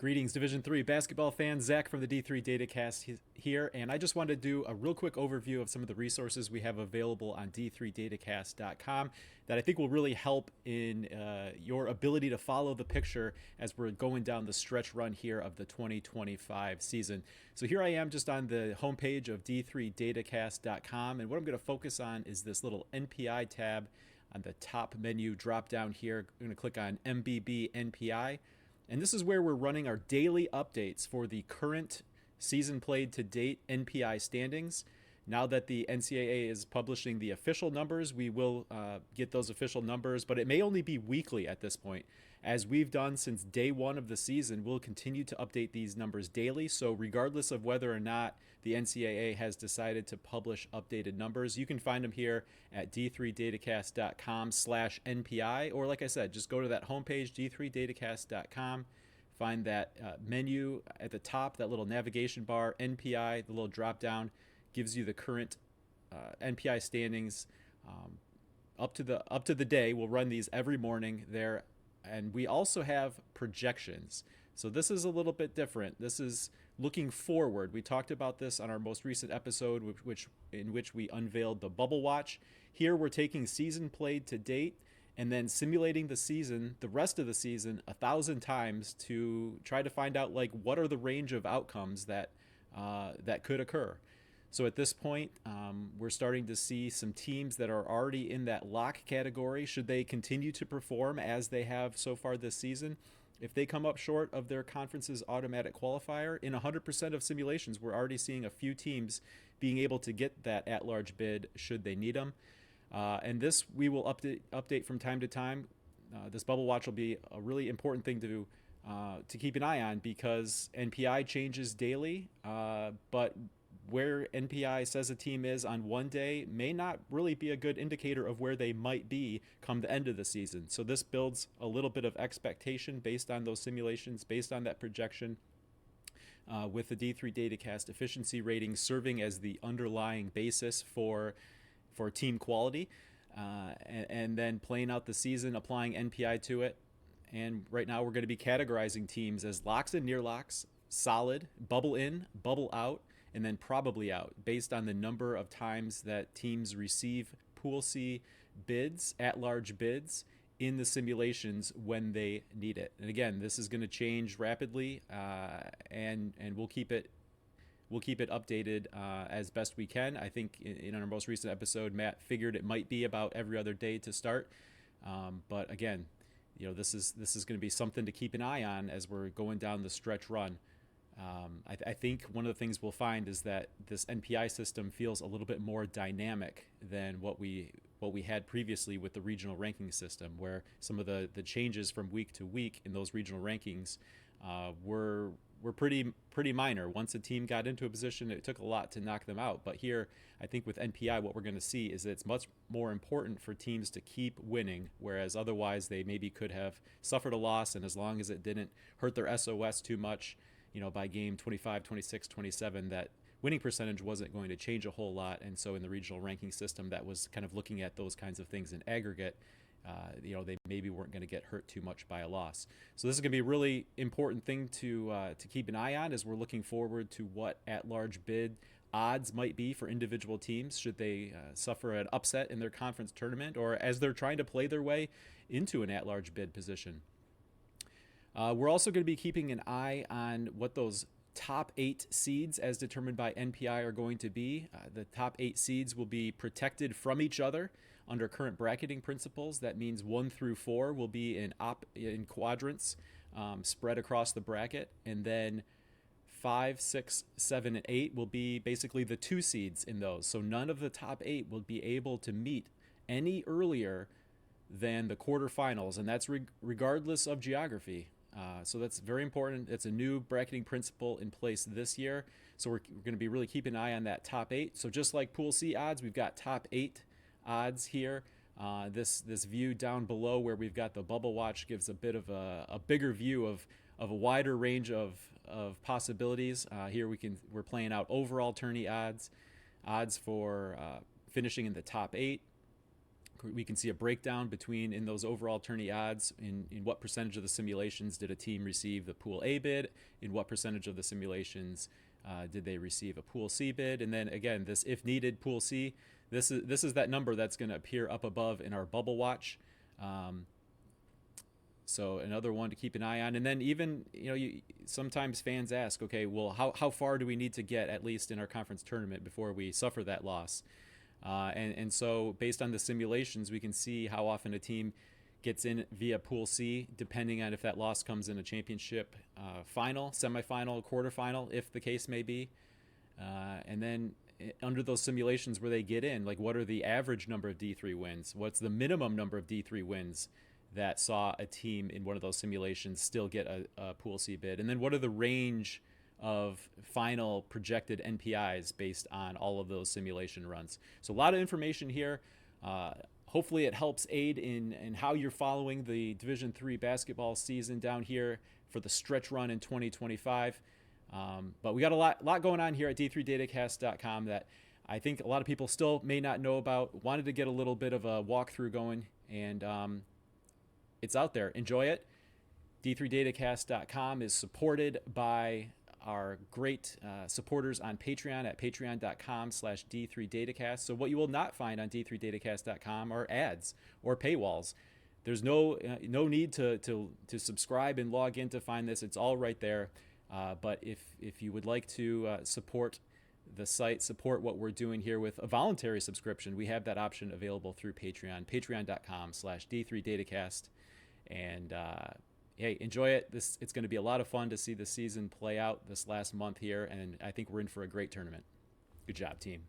Greetings, Division 3 basketball fans. Zach from the D3 Datacast here, and I just wanted to do a real quick overview of some of the resources we have available on D3Datacast.com that I think will really help in your ability to follow the picture as we're going down the stretch run here of the 2025 season. So here I am just on the homepage of D3Datacast.com, and what I'm going to focus on is this little NPI tab on the top menu drop down here. I'm going to click on MBB NPI. And this is where we're running our daily updates for the current season played to date NPI standings. Now that the NCAA is publishing the official numbers, we will get those official numbers, but it may only be weekly at this point. As we've done since day one of the season, we'll continue to update these numbers daily. So regardless of whether or not the NCAA has decided to publish updated numbers, you can find them here at d3datacast.com/NPI. Or like I said, just go to that homepage, d3datacast.com. Find that menu at the top, that little navigation bar, NPI, the little drop down, gives you the current NPI standings up to the day. We'll run these every morning there, and we also have projections. So this is a little bit different. This is looking forward. We talked about this on our most recent episode, in which we unveiled the bubble watch. Here we're taking season played to date and then simulating the season, the rest of the season, 1,000 times to try to find out what are the range of outcomes that could occur. So at this point, we're starting to see some teams that are already in that lock category. Should they continue to perform as they have so far this season, if they come up short of their conference's automatic qualifier, in 100% of simulations, we're already seeing a few teams being able to get that at-large bid should they need them. And this we will update from time to time. This bubble watch will be a really important thing to keep an eye on because NPI changes daily, but where NPI says a team is on one day may not really be a good indicator of where they might be come the end of the season. So this builds a little bit of expectation based on those simulations, based on that projection, with the D3 Datacast efficiency rating serving as the underlying basis for team quality, and then playing out the season, applying NPI to it. And right now we're going to be categorizing teams as locks and near locks, solid, bubble in, bubble out, and then probably out based on the number of times that teams receive Pool C bids, at-large bids, in the simulations when they need it. And again, this is going to change rapidly, and we'll keep it updated as best we can. I think in our most recent episode, Matt figured it might be about every other day to start, but again, this is going to be something to keep an eye on as we're going down the stretch run. I think one of the things we'll find is that this NPI system feels a little bit more dynamic than what we had previously with the regional ranking system, where some of the changes from week to week in those regional rankings were pretty minor. Once a team got into a position, it took a lot to knock them out. But here, I think with NPI, what we're going to see is that it's much more important for teams to keep winning, whereas otherwise they maybe could have suffered a loss, and as long as it didn't hurt their SOS too much, by game 25, 26, 27, that winning percentage wasn't going to change a whole lot. And so in the regional ranking system that was kind of looking at those kinds of things in aggregate, they maybe weren't going to get hurt too much by a loss. So this is going to be a really important thing to keep an eye on as we're looking forward to what at-large bid odds might be for individual teams should they suffer an upset in their conference tournament or as they're trying to play their way into an at-large bid position. We're also going to be keeping an eye on what those top 8 seeds as determined by NPI are going to be. The top 8 seeds will be protected from each other under current bracketing principles. That means 1 through 4 will be in quadrants spread across the bracket, and then 5, 6, 7, and 8 will be basically the 2 seeds in those. So none of the top 8 will be able to meet any earlier than the quarterfinals, and that's regardless of geography. So that's very important. It's a new bracketing principle in place this year. So we're going to be really keeping an eye on that top 8. So just like Pool C odds, we've got top 8 odds here. This view down below where we've got the bubble watch gives a bit of a bigger view of a wider range of possibilities. Here we're playing out overall tourney odds for finishing in the top 8, We can see a breakdown between in those overall tourney odds in what percentage of the simulations did a team receive the Pool A bid, in what percentage of the simulations did they receive a Pool C bid, and then again this if needed Pool C. This is that number that's going to appear up above in our bubble watch. So another one to keep an eye on. And then even, sometimes fans ask, okay, well, how far do we need to get, at least in our conference tournament, before we suffer that loss? And so based on the simulations, we can see how often a team gets in via Pool C, depending on if that loss comes in a championship final, semifinal, quarterfinal, if the case may be. And then under those simulations where they get in, like what are the average number of D3 wins? What's the minimum number of D3 wins that saw a team in one of those simulations still get a Pool C bid? And then what are the range of final projected NPIs based on all of those simulation runs? So a lot of information here. Hopefully it helps aid in how you're following the Division III basketball season down here for the stretch run in 2025. But we got a lot going on here at D3Datacast.com that I think a lot of people still may not know about. Wanted to get a little bit of a walkthrough going, and it's out there. Enjoy it. D3Datacast.com is supported by our great supporters on Patreon at patreon.com/D3Datacast. So what you will not find on D3Datacast.com are ads or paywalls. There's no need to subscribe and log in to find this. It's all right there. But if you would like to support the site, support what we're doing here with a voluntary subscription, we have that option available through Patreon, patreon.com/D3Datacast. And hey, enjoy it. It's going to be a lot of fun to see the season play out this last month here, and I think we're in for a great tournament. Good job, team.